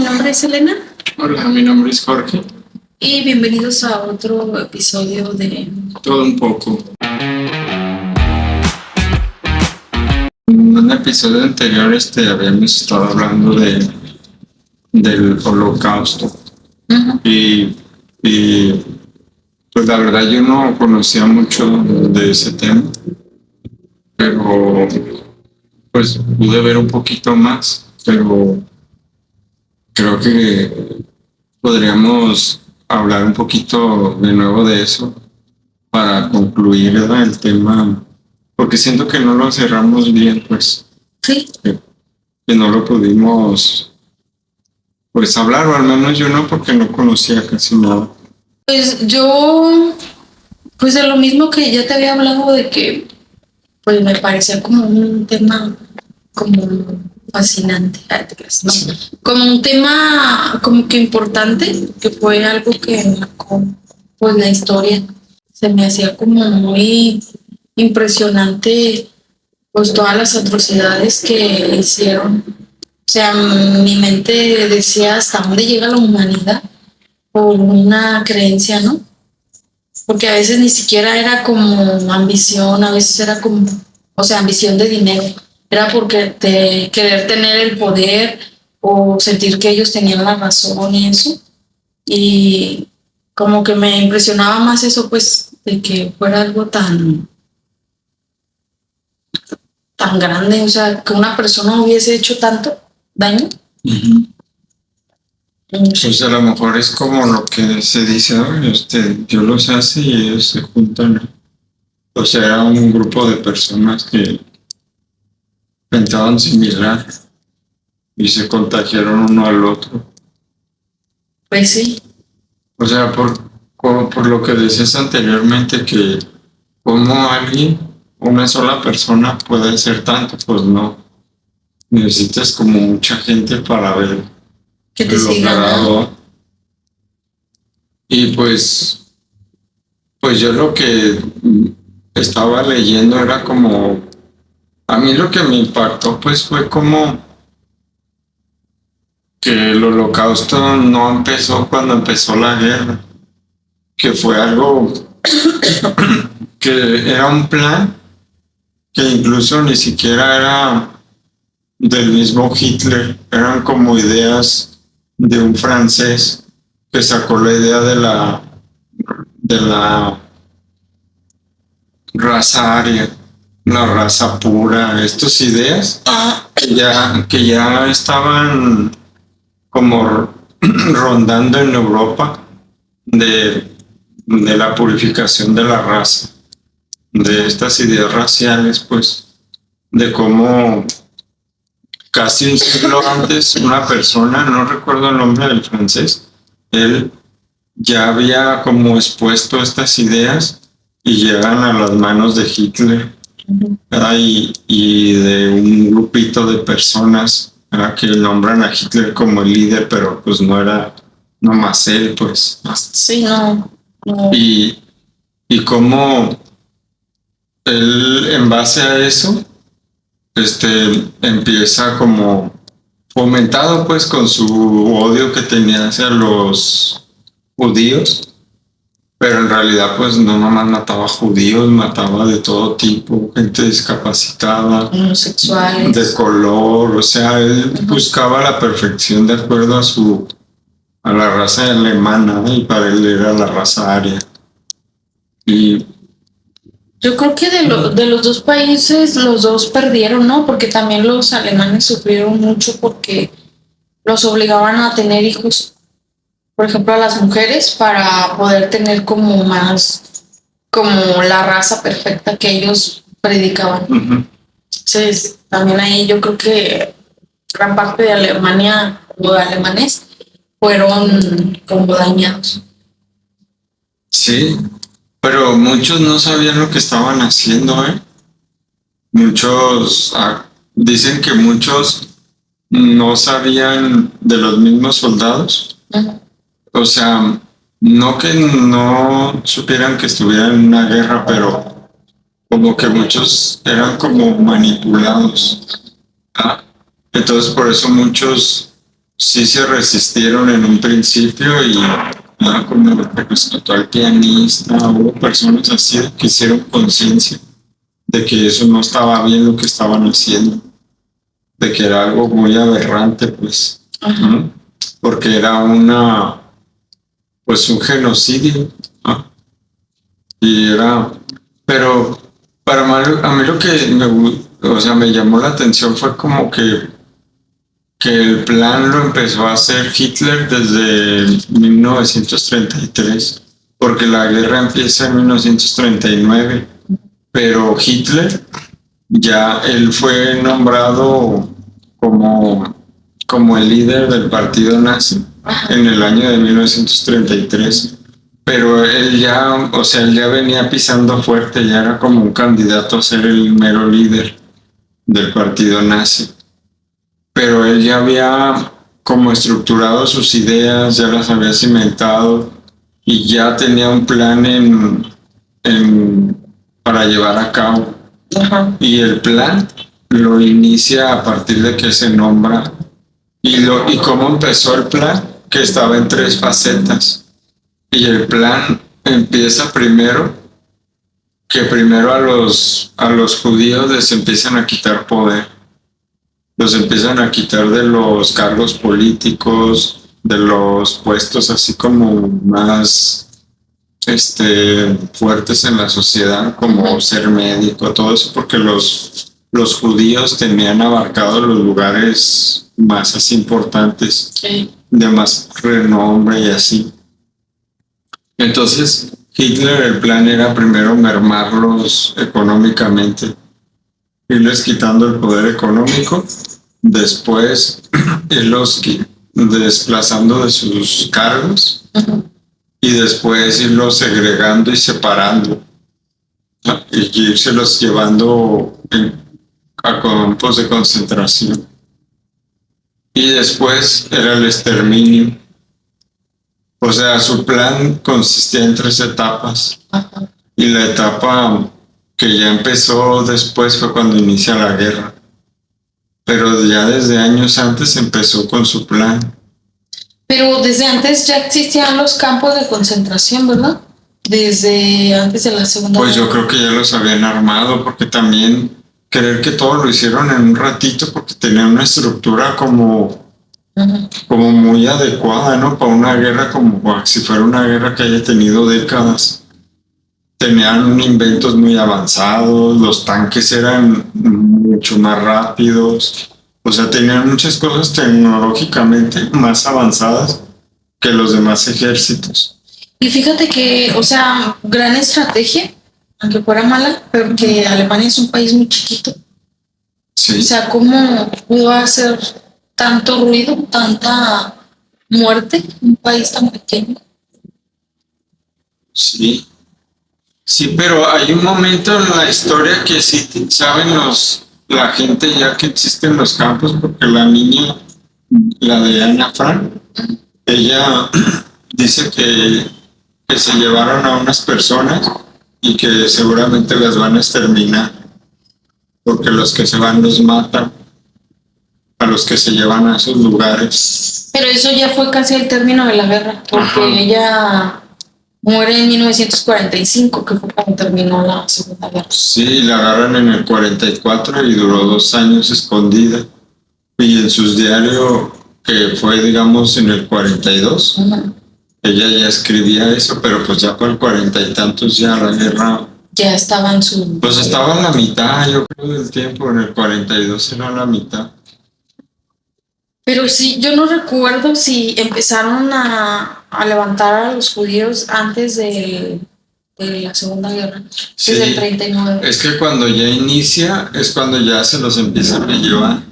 nombre es Elena. Hola, mi nombre es Jorge. Y bienvenidos a otro episodio de Todo un poco. En un episodio anterior habíamos estado hablando del Holocausto. Uh-huh. Y pues la verdad yo no conocía mucho de ese tema, pero pues pude ver un poquito más, pero creo que podríamos hablar un poquito de nuevo de eso para concluir, ¿verdad?, el tema, porque siento que no lo cerramos bien, pues. Sí. Que no lo pudimos pues hablar, o al menos yo no, porque no conocía casi nada. Pues yo, pues de lo mismo que ya te había hablado, de que pues me parecía como un tema como fascinante, ¿no? Como un tema como que importante, que fue algo que marcó pues la historia. Se me hacía como muy impresionante pues todas las atrocidades que hicieron. O sea, mi mente decía hasta dónde llega la humanidad por una creencia, ¿no? Porque a veces ni siquiera era como ambición, a veces era como, o sea, ambición de dinero. Era porque querer tener el poder o sentir que ellos tenían la razón y eso. Y como que me impresionaba más eso, pues, de que fuera algo tan grande, o sea, que una persona hubiese hecho tanto daño. Uh-huh. Pues a lo mejor es como lo que se dice, ¿no? Dios los hace y ellos se juntan. O sea, era un grupo de personas que pensaban similar y se contagiaron uno al otro. Pues sí. O sea, por lo que decías anteriormente, que como una sola persona puede hacer tanto, pues no. Necesitas como mucha gente para ver que te sigan. Y pues yo lo que estaba leyendo era como, a mí lo que me impactó pues fue como que el holocausto no empezó cuando empezó la guerra, que fue algo que era un plan que incluso ni siquiera era del mismo Hitler, eran como ideas de un francés que sacó la idea de la raza aria, la raza pura, estas ideas que ya estaban como rondando en Europa de la purificación de la raza, de estas ideas raciales, pues, de cómo casi un siglo antes una persona, no recuerdo el nombre del francés, él ya había como expuesto estas ideas y llegan a las manos de Hitler. Uh-huh. Y de un grupito de personas que nombran a Hitler como el líder, pero pues no era nomás él, pues. Sí, no. Y cómo él, en base a eso, empieza como fomentado pues con su odio que tenía hacia los judíos, pero en realidad pues no nomás mataba judíos, mataba de todo tipo, gente discapacitada, homosexuales, de color, o sea, él buscaba la perfección de acuerdo a la raza alemana, ¿no? Y para él era la raza aria. Y yo creo que de los dos países, los dos perdieron, ¿no? Porque también los alemanes sufrieron mucho porque los obligaban a tener hijos, por ejemplo, a las mujeres, para poder tener como más, como la raza perfecta que ellos predicaban. Uh-huh. Entonces, también ahí yo creo que gran parte de Alemania o de alemanes fueron como dañados. Sí, pero muchos no sabían lo que estaban haciendo, ¿eh? Muchos dicen que muchos no sabían de los mismos soldados. Uh-huh. O sea, no que no supieran que estuvieran en una guerra, pero como que muchos eran como manipulados. Entonces por eso muchos sí se resistieron en un principio y como lo que rescató al pianista, hubo personas así que hicieron conciencia de que eso no estaba bien lo que estaban haciendo, de que era algo muy aberrante, pues, ¿no? Porque era pues un genocidio, ¿no? Y era, pero a mí lo que me llamó la atención fue como que el plan lo empezó a hacer Hitler desde 1933, porque la guerra empieza en 1939, pero Hitler él fue nombrado como, como el líder del partido nazi en el año de 1933, pero él ya venía pisando fuerte, ya era como un candidato a ser el mero líder del partido nazi, pero él ya había como estructurado sus ideas, ya las había cimentado y ya tenía un plan para llevar a cabo. Y el plan lo inicia a partir de que se nombra. Y cómo empezó el plan, que estaba en 3 facetas. Y el plan empieza que primero a los judíos les empiezan a quitar poder. Los empiezan a quitar de los cargos políticos, de los puestos así como más fuertes en la sociedad, como ser médico, todo eso, porque los judíos tenían abarcado los lugares más así importantes, de más renombre y así. Entonces, Hitler, el plan era primero mermarlos económicamente, irles quitando el poder económico, después irlos desplazando de sus cargos y después irlos segregando y separando, ¿no? Y irselos llevando a campos de concentración. Y después era el exterminio. O sea, su plan consistía en 3 etapas. Y la etapa que ya empezó después fue cuando inicia la guerra. Pero ya desde años antes empezó con su plan. Pero desde antes ya existían los campos de concentración, ¿verdad? Desde antes de la Segunda Guerra. Pues yo creo que ya los habían armado, porque también creer que todo lo hicieron en un ratito, porque tenían una estructura como muy adecuada, ¿no? Para una guerra, como si fuera una guerra que haya tenido décadas. Tenían inventos muy avanzados, los tanques eran mucho más rápidos, o sea, tenían muchas cosas tecnológicamente más avanzadas que los demás ejércitos. Y fíjate que, o sea, gran estrategia, aunque fuera mala, porque Alemania es un país muy chiquito. Sí. O sea, ¿cómo pudo hacer tanto ruido, tanta muerte en un país tan pequeño? Sí. Sí, pero hay un momento en la historia que sí saben la gente ya que existen los campos, porque la niña, la de Ana Frank, ella dice que se llevaron a unas personas y que seguramente las van a exterminar, porque los que se van los matan, a los que se llevan a esos lugares. Pero eso ya fue casi el término de la guerra, porque ella muere en 1945, que fue cuando terminó la Segunda Guerra. Sí, la agarran en el 44 y duró 2 años escondida. Y en sus diarios, que fue, digamos, en el 42, ella ya escribía eso, pero pues ya por el 40 y tantos ya la guerra... Ya estaba en su... Pues estaba en la mitad, yo creo, del tiempo. En el 42 era la mitad. Pero sí, yo no recuerdo si empezaron a levantar a los judíos antes de la Segunda Guerra, sí, desde el 39. Es que cuando ya inicia, es cuando ya se los empiezan a llevar,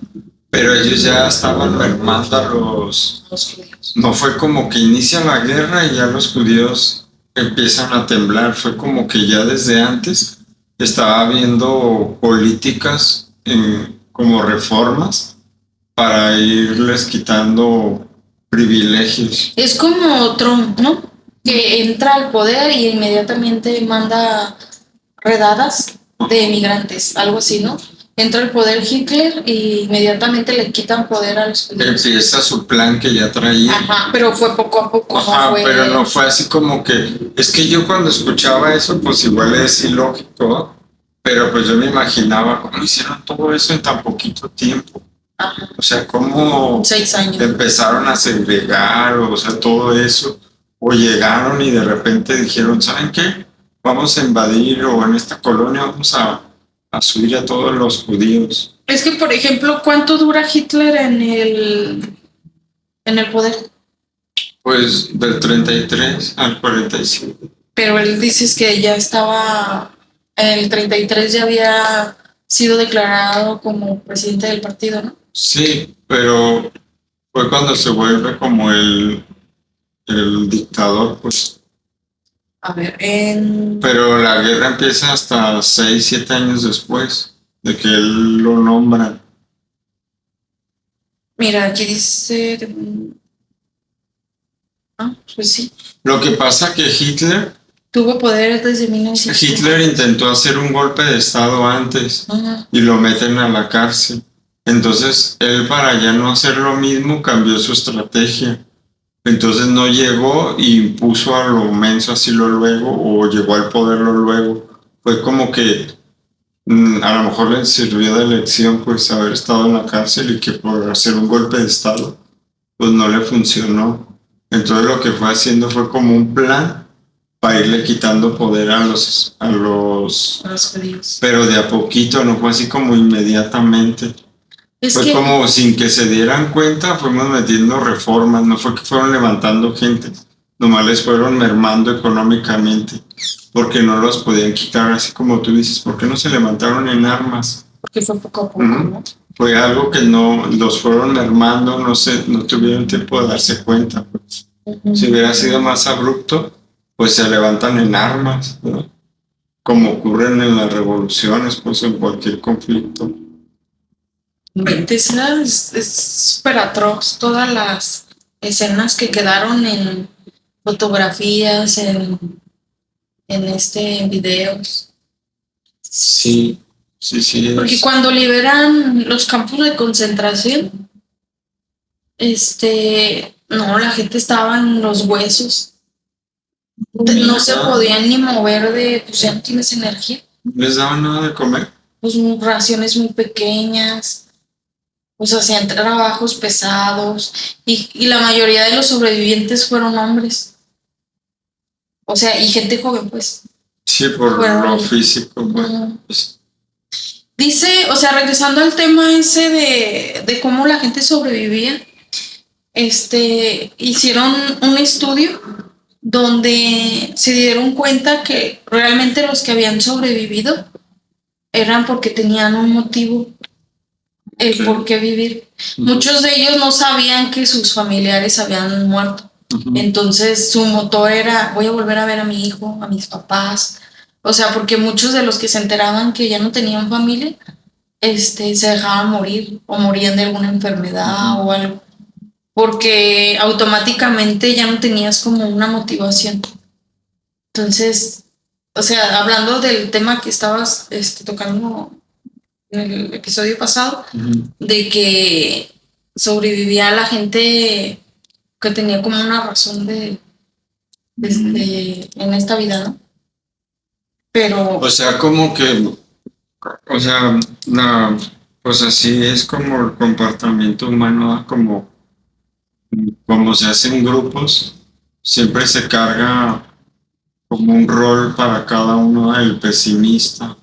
pero ellos ya estaban mermando a los judíos. No fue como que inicia la guerra y ya los judíos empiezan a temblar, fue como que ya desde antes estaba habiendo políticas como reformas para irles quitando privilegios. Es como Trump, ¿no? Que entra al poder y inmediatamente manda redadas de migrantes, algo así, ¿no? entra el poder Hitler y inmediatamente le quitan poder a los judíos. Empieza su plan que ya traía. Ajá, pero fue poco a poco. Ajá, no fue... pero no fue así como que... Es que yo cuando escuchaba eso, pues igual es ilógico, pero pues yo me imaginaba cómo hicieron todo eso en tan poquito tiempo. Ajá. O sea, cómo 6 años. empezaron a segregar, o sea, todo eso. O llegaron y de repente dijeron, ¿saben qué? Vamos a invadir, o en esta colonia vamos a subir a todos los judíos. Es que, por ejemplo, ¿cuánto dura Hitler en el poder? Pues del 33 al 45. Pero él dices que ya estaba, en el 33 ya había sido declarado como presidente del partido, ¿no? Sí, pero fue cuando se vuelve como el dictador, pues. A ver, Pero la guerra empieza hasta 6, 7 años después de que él lo nombra. Mira, aquí dice... pues sí. Lo que pasa que Hitler Tuvo poder desde 1900. Hitler intentó hacer un golpe de estado antes y lo meten a la cárcel. Entonces él, para ya no hacer lo mismo, cambió su estrategia. Entonces no llegó y impuso a lo menso así lo luego, o llegó al poder lo luego. Fue como que a lo mejor le sirvió de lección pues haber estado en la cárcel y que por hacer un golpe de estado pues no le funcionó. Entonces lo que fue haciendo fue como un plan para irle quitando poder a los judíos. Pero de a poquito, no fue así como inmediatamente. Fue como sin que se dieran cuenta, fuimos metiendo reformas, no fue que fueron levantando gente, nomás les fueron mermando económicamente, porque no los podían quitar, así como tú dices, ¿por qué no se levantaron en armas? Porque fue poco a poco, ¿no? Fue algo que no los fueron mermando, no tuvieron tiempo de darse cuenta. Pues. Si hubiera sido más abrupto, pues se levantan en armas, ¿no? Como ocurren en las revoluciones, pues en cualquier conflicto. Es súper atroz todas las escenas que quedaron en fotografías, en videos. Sí. Porque cuando liberan los campos de concentración, no, la gente estaba en los huesos. No se podían ni mover pues ya no tienes energía. ¿Les daban nada de comer? Pues raciones muy pequeñas. Pues hacían trabajos pesados y la mayoría de los sobrevivientes fueron hombres. O sea, y gente joven, pues. Sí, por lo físico. Pues. Dice, o sea, regresando al tema ese de cómo la gente sobrevivía, hicieron un estudio donde se dieron cuenta que realmente los que habían sobrevivido eran porque tenían un motivo. El por qué vivir. Muchos de ellos no sabían que sus familiares habían muerto. Entonces su motor era, voy a volver a ver a mi hijo, a mis papás. O sea, porque muchos de los que se enteraban que ya no tenían familia, se dejaban morir o morían de alguna enfermedad o algo. Porque automáticamente ya no tenías como una motivación. Entonces, o sea, hablando del tema que estabas tocando en el episodio pasado, de que sobrevivía la gente que tenía como una razón en esta vida, ¿no? Pero... O sea, como que... O sea, pues así es como el comportamiento humano, ¿no? Como se hacen grupos, siempre se carga como un rol para cada uno, el pesimista,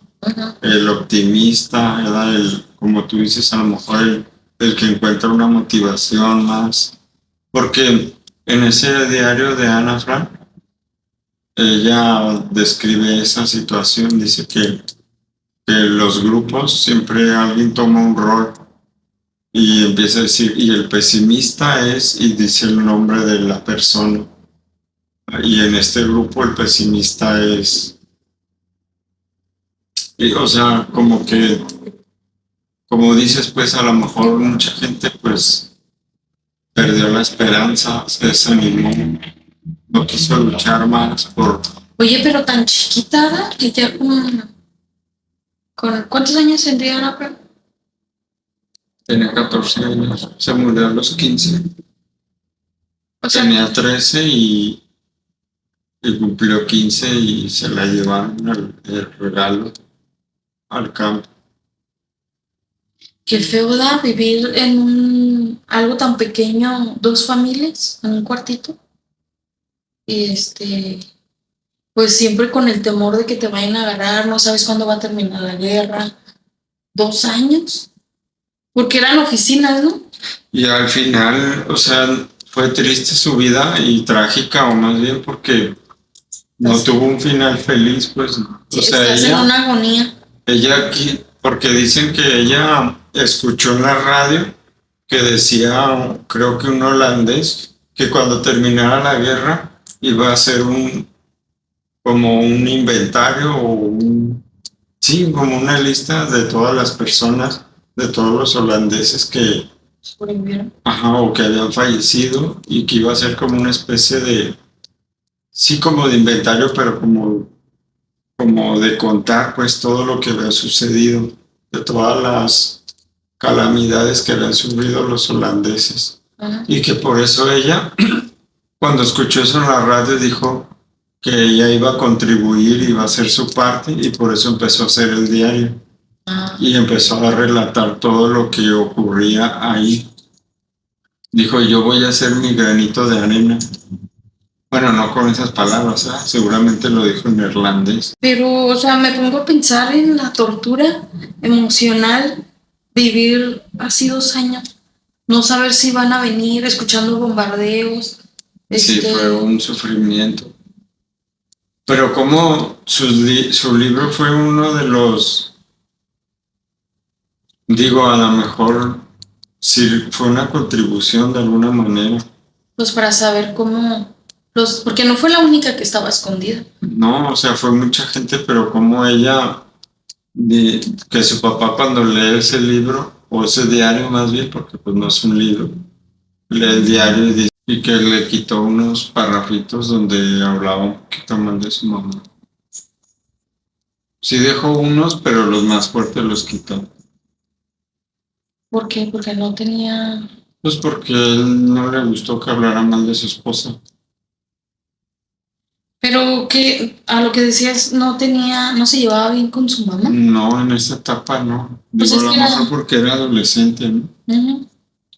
el optimista, como tú dices, a lo mejor el que encuentra una motivación más. Porque en ese diario de Ana Frank, ella describe esa situación, dice que los grupos siempre alguien toma un rol y empieza a decir, y el pesimista es, y dice el nombre de la persona. Y en este grupo el pesimista es... Y, o sea, como dices, pues a lo mejor mucha gente pues perdió la esperanza, se desanimó, no quiso luchar más por... Oye, pero tan chiquita que ya con ¿cuántos años tendría Ana? Tenía 14 años, se murió a los 15. O sea, Tenía 13 y cumplió 15 y se la llevaron el regalo al campo. qué feo da vivir en algo tan pequeño, dos familias en un cuartito. Y pues siempre con el temor de que te vayan a agarrar, no sabes cuándo va a terminar la guerra. 2 años, porque eran oficinas, ¿no? Y al final, o sea, fue triste su vida y trágica, o más bien porque no Así. tuvo un final feliz, pues. Sí, O sea, estás en una agonía. ella aquí, porque dicen que ella escuchó en la radio que decía, creo que un holandés, que cuando terminara la guerra iba a hacer como un inventario sí, como una lista de todas las personas, de todos los holandeses que, Sobrevivieron. ajá, o que habían fallecido y que iba a ser como una especie de, sí, como de inventario, pero como de contar pues todo lo que había sucedido, de todas las calamidades que habían sufrido los holandeses. Ajá. Y que por eso ella, cuando escuchó eso en la radio, dijo que ella iba a contribuir, iba a hacer su parte y por eso empezó a hacer el diario. Y empezó a relatar todo lo que ocurría ahí. Dijo, yo voy a hacer mi granito de arena. Bueno, no con esas palabras, ¿eh? Seguramente lo dijo en neerlandés. Pero, o sea, me pongo a pensar en la tortura emocional, vivir así 2 años, no saber si van a venir, escuchando bombardeos. Sí, fue un sufrimiento. Pero como su libro fue uno de los, digo, a lo mejor sí fue una contribución de alguna manera. Pues para saber cómo porque no fue la única que estaba escondida. No, o sea, fue mucha gente, pero como ella, que su papá cuando lee ese libro, o ese diario más bien, porque pues no es un libro, lee el diario y que le quitó unos parrafitos donde hablaba un poquito más de su mamá. Sí dejó unos, pero los más fuertes los quitó. ¿Por qué? Porque no tenía... Pues porque a él no le gustó que hablara mal de su esposa. Pero que a lo que decías, no se llevaba bien con su mamá. No, en esa etapa no. Pues Digo, es a lo que mejor porque era adolescente, ¿no?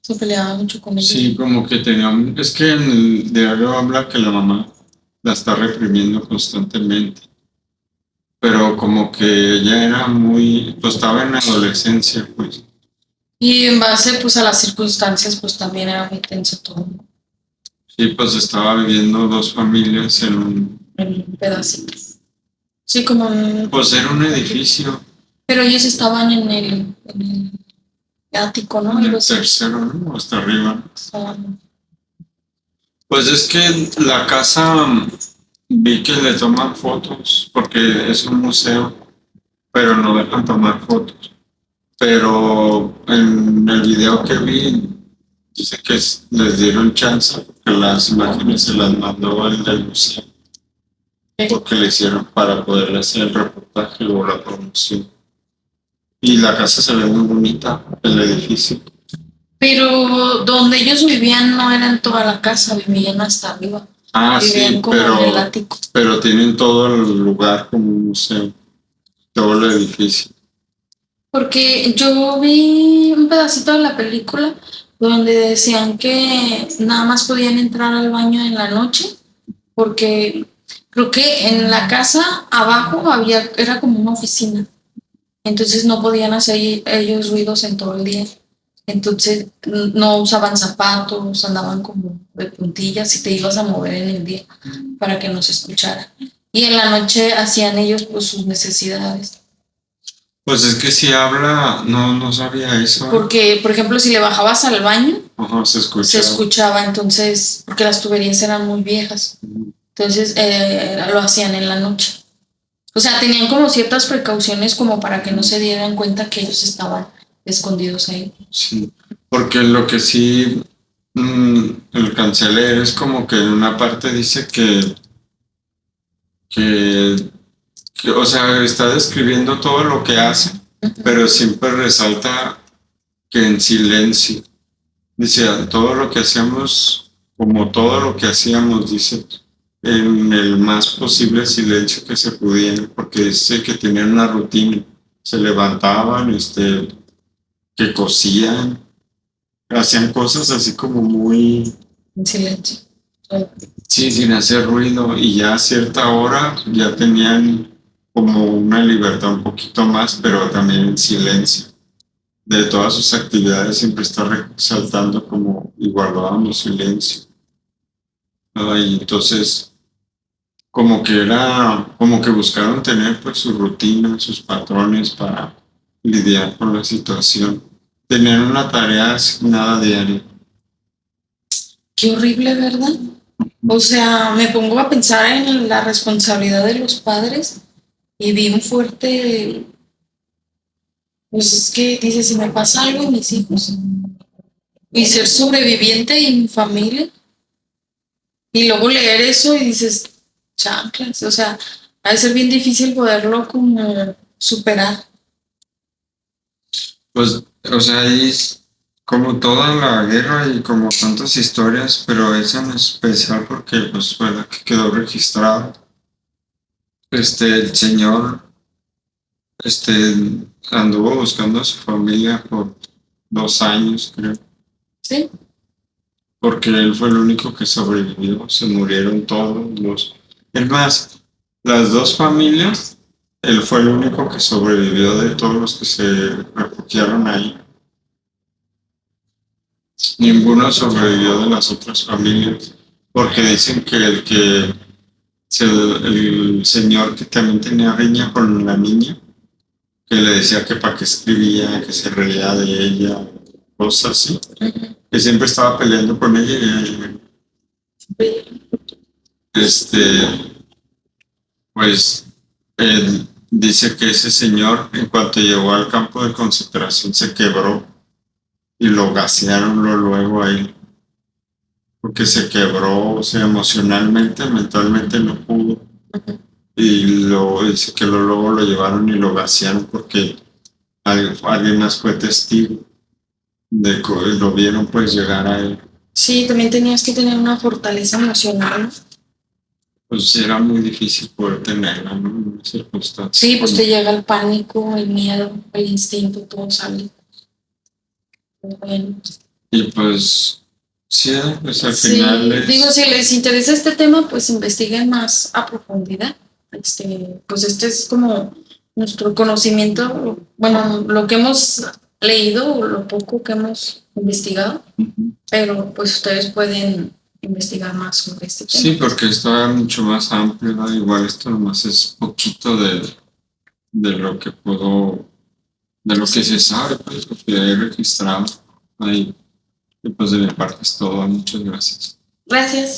Se peleaba mucho con ella. Sí, como que tenía... Es que en el diario habla que la mamá la está reprimiendo constantemente. Pero como que ella era muy... Pues estaba en la adolescencia, pues. Y en base pues a las circunstancias pues también era muy tenso todo. Sí, pues estaba viviendo dos familias en un pedacito. Sí, como pues era un edificio. Pero ellos estaban en el ático, ¿no? En el tercero, ¿no? Hasta arriba. Pues es que la casa vi que le toman fotos porque es un museo, pero no dejan tomar fotos. Pero en el video que vi, dice que les dieron chance porque las imágenes se las mandó el del museo. Porque le hicieron para poder hacer el reportaje o la promoción. Y la casa se ve muy bonita, el edificio. Pero donde ellos vivían no era en toda la casa, vivían hasta arriba. Ah, vivían sí, como en el ático. Pero tienen todo el lugar como un museo, todo el edificio. Porque yo vi un pedacito de la película donde decían que nada más podían entrar al baño en la noche, porque creo que en la casa abajo era como una oficina, entonces no podían hacer ellos ruidos en todo el día. Entonces no usaban zapatos, andaban como de puntillas y te ibas a mover en el día para que no se escuchara. Y en la noche hacían ellos pues sus necesidades. Pues es que si habla, no sabía eso. Porque, por ejemplo, si le bajabas al baño, se escuchaba, entonces, porque las tuberías eran muy viejas. Entonces lo hacían en la noche. O sea, tenían como ciertas precauciones como para que no se dieran cuenta que ellos estaban escondidos ahí. Sí, porque lo que sí alcancé a leer es como que en una parte dice que, o sea, está describiendo todo lo que hace, pero siempre resalta que en silencio. Dice, todo lo que hacíamos, como todo lo que hacíamos, dice, en el más posible silencio que se pudiera, porque dice que tenían una rutina, se levantaban, que cosían, hacían cosas así como muy, En silencio. sí, sin hacer ruido, y ya a cierta hora ya tenían como una libertad un poquito más, pero también en silencio. De todas sus actividades siempre está resaltando como y guardábamos silencio. Y entonces, como que buscaron tener pues su rutina, sus patrones para lidiar con la situación. Tenían una tarea asignada diaria. Qué horrible, ¿verdad? O sea, me pongo a pensar en la responsabilidad de los padres y bien fuerte. Pues es que dice, si me pasa algo a mis hijos y ser sobreviviente y mi familia, y luego leer eso y dices, chanclas, o sea, ha de ser bien difícil poderlo como superar. Pues, o sea, es como toda la guerra y como tantas historias, pero esa en especial porque pues fue la que quedó registrada. El señor, este, anduvo buscando a su familia por 2 años, creo, ¿Sí? porque él fue el único que sobrevivió, se murieron todos los... Es más, las dos familias, él fue el único que sobrevivió de todos los que se refugiaron ahí. Ninguno sobrevivió de las otras familias, porque dicen que el señor que también tenía riña con la niña, que le decía que para qué escribía, que se reía de ella, cosas así, que siempre estaba peleando con ella. Pues él dice que ese señor, en cuanto llegó al campo de concentración, se quebró y lo gasearon luego ahí, porque se quebró, o sea, emocionalmente, mentalmente no pudo. Y dice que luego lo llevaron y lo gasearon porque alguien más fue testigo lo vieron pues llegar a él. Sí, también tenías que tener una fortaleza emocional, ¿no? Pues era muy difícil poder tenerla, ¿no? En una circunstancia. Sí, pues te llega el pánico, el miedo, el instinto, todo sale. Bueno. Y pues, sí, pues al Sí, final es... digo, si les interesa este tema, pues investiguen más a profundidad. Pues este es como nuestro conocimiento, bueno, lo que hemos leído o lo poco que hemos investigado, pero pues ustedes pueden investigar más sobre este tema. Sí, porque está mucho más amplio, ¿no? Igual esto nomás es poquito de lo que de lo que se sabe, pues lo que he registrado ahí. Y pues de mi parte es todo, muchas gracias. Gracias.